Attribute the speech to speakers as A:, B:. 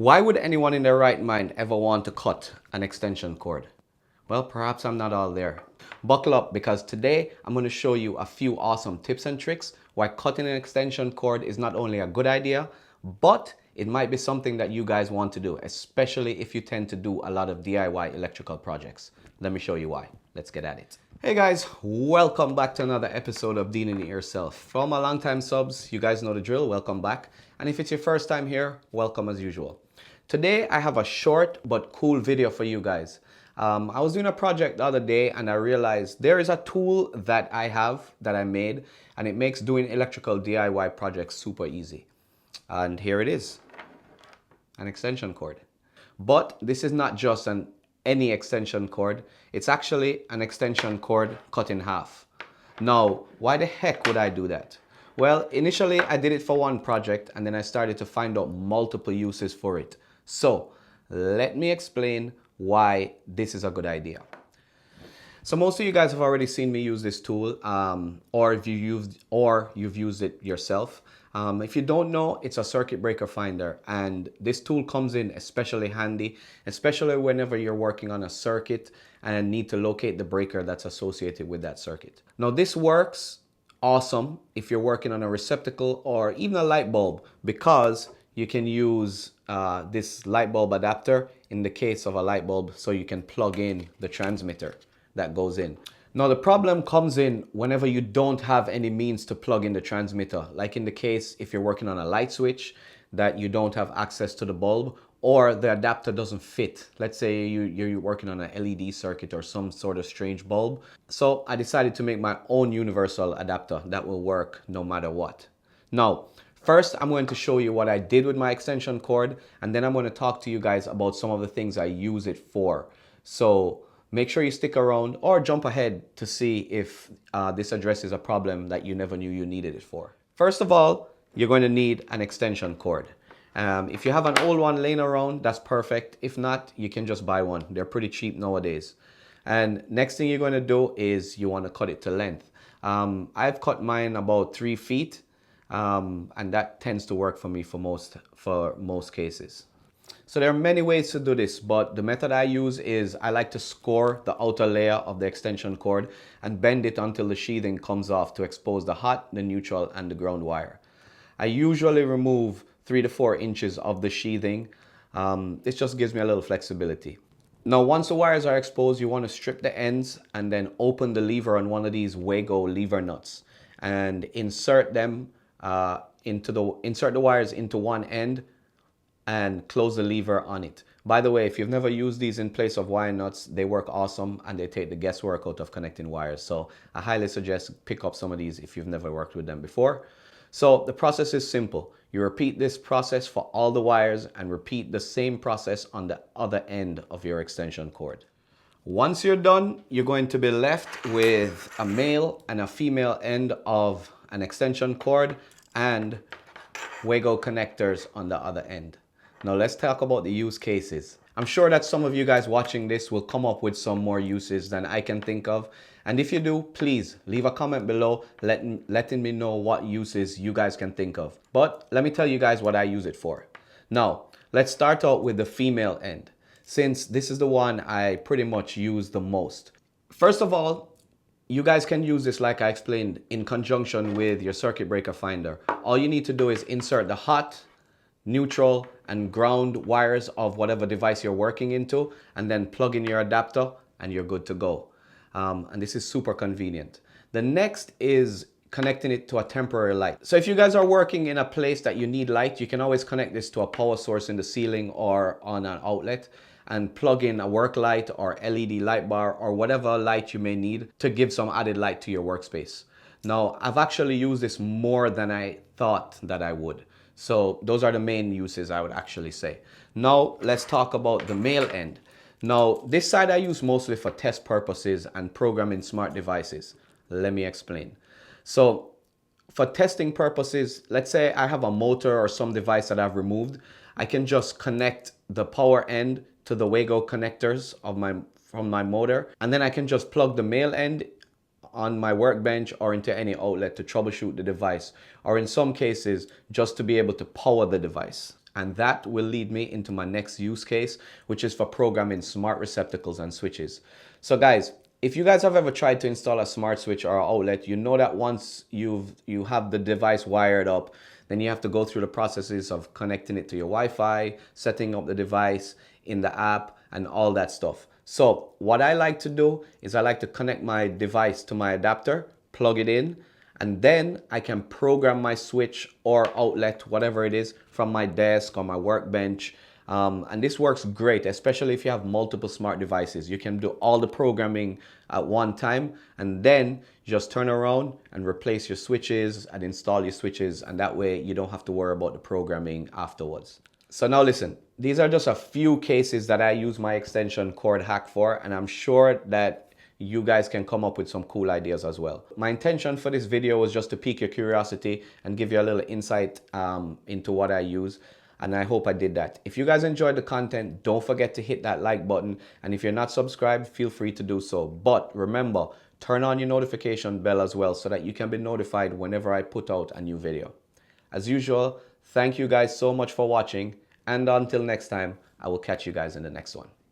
A: Why would anyone in their right mind ever want to cut an extension cord? Well, perhaps I'm not all there. Buckle up, because today I'm going to show you a few awesome tips and tricks why cutting an extension cord is not only a good idea, but it might be something that you guys want to do, especially if you tend to do a lot of DIY electrical projects. Let me show you why. Let's get at it. Hey guys, welcome back to another episode of Deanin It Yourself. For all my longtime subs, you guys know the drill, welcome back. And if it's your first time here, welcome as usual. Today I have a short but cool video for you guys. I was doing a project the other day and I realized there is a tool that I made, and it makes doing electrical DIY projects super easy. And here it is, an extension cord. But this is not just any extension cord, it's actually an extension cord cut in half. Now, why the heck would I do that? Well, initially I did it for one project and then I started to find out multiple uses for it. So let me explain why this is a good idea. So most of you guys have already seen me use this tool, or you've used it yourself. If you don't know, it's a circuit breaker finder, and this tool comes in especially handy, especially whenever you're working on a circuit and need to locate the breaker that's associated with that circuit. Now this works awesome if you're working on a receptacle or even a light bulb, because you can use this light bulb adapter in the case of a light bulb, so you can plug in the transmitter that goes in. Now the problem comes in whenever you don't have any means to plug in the transmitter, like in the case if you're working on a light switch that you don't have access to the bulb, or the adapter doesn't fit. Let's say you're working on an LED circuit or some sort of strange bulb. So I decided to make my own universal adapter that will work no matter what. Now, first, I'm going to show you what I did with my extension cord, and then I'm going to talk to you guys about some of the things I use it for. So make sure you stick around or jump ahead to see if this addresses a problem that you never knew you needed it for. First of all, you're going to need an extension cord. If you have an old one laying around, that's perfect. If not, you can just buy one. They're pretty cheap nowadays. And next thing you're going to do is you want to cut it to length. I've cut mine about 3 feet. And that tends to work for me for most cases. So there are many ways to do this, but the method I use is I like to score the outer layer of the extension cord and bend it until the sheathing comes off to expose the hot, the neutral, and the ground wire. I usually remove 3 to 4 inches of the sheathing. This just gives me a little flexibility. Now, once the wires are exposed, you want to strip the ends and then open the lever on one of these Wago lever nuts and insert them insert the wires into one end and close the lever on it. By the way, if you've never used these in place of wire nuts, they work awesome and they take the guesswork out of connecting wires. So I highly suggest pick up some of these if you've never worked with them before. So the process is simple. You repeat this process for all the wires and repeat the same process on the other end of your extension cord. Once you're done, you're going to be left with a male and a female end of an extension cord and Wago connectors on the other end. Now let's talk about the use cases. I'm sure that some of you guys watching this will come up with some more uses than I can think of. And if you do, please leave a comment below letting me know what uses you guys can think of. But let me tell you guys what I use it for. Now, let's start out with the female end, since this is the one I pretty much use the most. First of all, you guys can use this, like I explained, in conjunction with your circuit breaker finder. All you need to do is insert the hot, neutral, and ground wires of whatever device you're working into, and then plug in your adapter and you're good to go. And this is super convenient. The next is connecting it to a temporary light. So if you guys are working in a place that you need light, you can always connect this to a power source in the ceiling or on an outlet and plug in a work light or LED light bar or whatever light you may need to give some added light to your workspace. Now, I've actually used this more than I thought that I would. So those are the main uses I would actually say. Now, let's talk about the male end. Now, this side I use mostly for test purposes and programming smart devices. Let me explain. So for testing purposes, let's say I have a motor or some device that I've removed. I can just connect the power end to the Wago connectors from my motor, and then I can just plug the male end on my workbench or into any outlet to troubleshoot the device, or in some cases just to be able to power the device. And that will lead me into my next use case, which is for programming smart receptacles and switches. So guys, if you guys have ever tried to install a smart switch or outlet, you know that once you have the device wired up, then you have to go through the processes of connecting it to your Wi-Fi, setting up the device in the app, and all that stuff. So what I like to do is I like to connect my device to my adapter, plug it in, and then I can program my switch or outlet, whatever it is, from my desk or my workbench. And this works great, especially if you have multiple smart devices. You can do all the programming at one time and then just turn around and replace your switches and install your switches. And that way you don't have to worry about the programming afterwards. So now listen, these are just a few cases that I use my extension cord hack for, and I'm sure that you guys can come up with some cool ideas as well. My intention for this video was just to pique your curiosity and give you a little insight into what I use, and I hope I did that. If you guys enjoyed the content, don't forget to hit that like button, and if you're not subscribed, feel free to do so. But remember, turn on your notification bell as well so that you can be notified whenever I put out a new video. As usual, thank you guys so much for watching, and until next time, I will catch you guys in the next one.